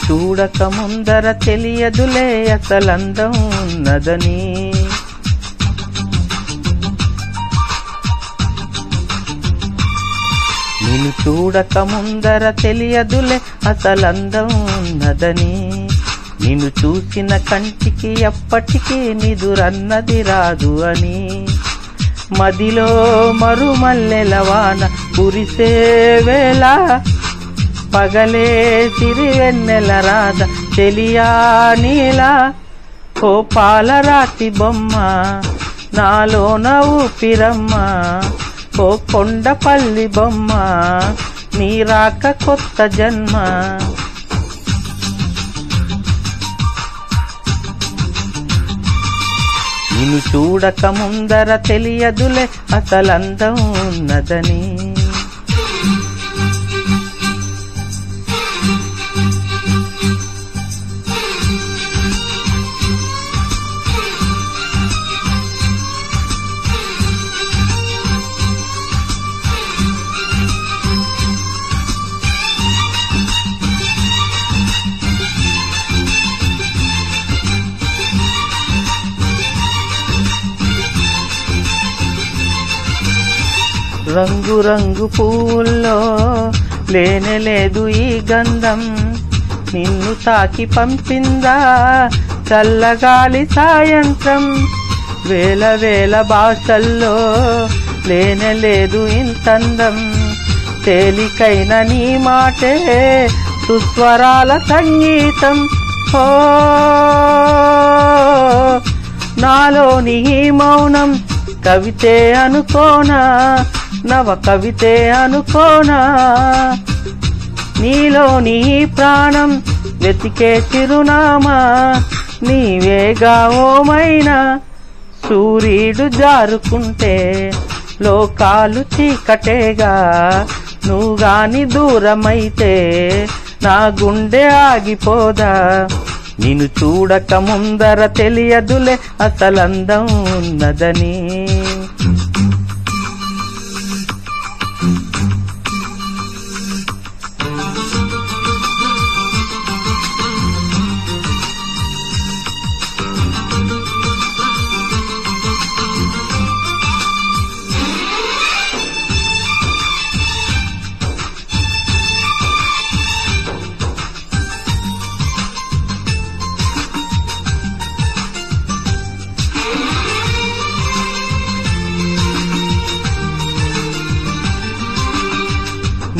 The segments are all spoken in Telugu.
చూడక ముందర తెలియదులే అసలందం ఉన్నదని. నిన్ను చూడక ముందర తెలియదులే అసలందం ఉన్నదని. నిన్ను చూసిన కంటికి ఎప్పటికీ నిదురన్నది రాదు అని. మదిలో మరుమల్లెల వాన కురిసే వేళ పగలే సిరివెన్నెల రాధ తెలియా నీలా. ఓ పాలరాతి బొమ్మ నాలోన ఊపిరమ్మ, ఓ కొండపల్లి బొమ్మ నీ రాక కొత్త జన్మ. నిన్ను చూడక ముందర తెలియదులే అసలందం ఉన్నదని. రంగు రంగు పువ్వుల్లో లేనేలేదు ఈ గంధం. నిన్ను తాకి పంపిందా చల్లగాలి సాయంత్రం. వేల వేల భాషల్లో లేనేలేదు ఇంతందం. తేలికైన నీ మాటే సుస్వరాల సంగీతం. ఓ నాలోని ఈ మౌనం కవితే అనుకోనా, నవ కవితే అనుకోనా. నీలోని ప్రాణం వెతికే చిరునామా నీవేగా ఓమైనా. సూర్యుడు జారుకుంటే లోకాలు చీకటేగా, నువ్వు గాని దూరమైతే నా గుండె ఆగిపోదా. నిన్ను చూడక ముందర తెలియదులే అసలందం ఉన్నదని.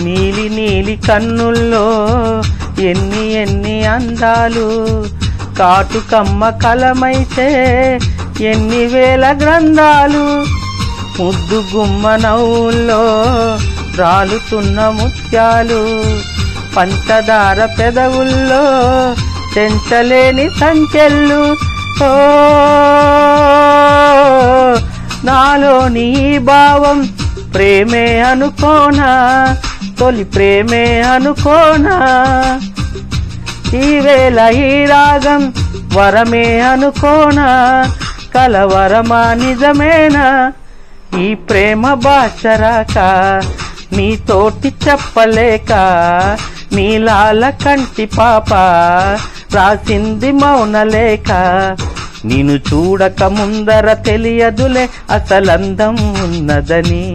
నీలి నీలి కన్నుల్లో ఎన్ని ఎన్ని అందాలు. కాటుకమ్మ కలమైతే ఎన్ని వేల గ్రంథాలు. ముద్దు గుమ్మ నవ్వుల్లో రాలుతున్న ముత్యాలు. పంచదార పెదవుల్లో తెంచలేని సంకెళ్ళు. ఓ నాలోని భావం ప్రేమే అనుకోనా, తొలి ప్రేమే అనుకోనా. ఈ వేళ ఈ రాగం వరమే అనుకోనా, కలవరమా నిజమేనా. ఈ ప్రేమ భాష రాక నీతోటి చెప్పలేక, నీలాల కంటి పాప రాసింది మౌనలేక. నిన్ను చూడక ముందర తెలియదులే అసలందం ఉన్నదని.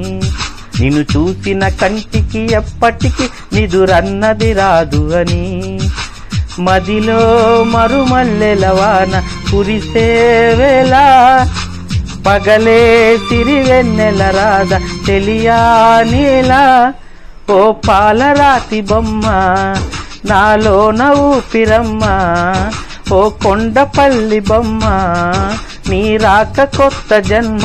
నిన్ను చూసిన కంటికి ఎప్పటికి నిదురన్నది రాదు అని. మదిలో మరుమల్లెల వాన కురిసే వేళ పగలే సిరివెన్నెల రాధ తెలియా నీలా. ఓ పాలరాతి బొమ్మ నాలోన ఊపిరమ్మ, ఓ కొండపల్లి బొమ్మ నీ రాక కొత్త జన్మ.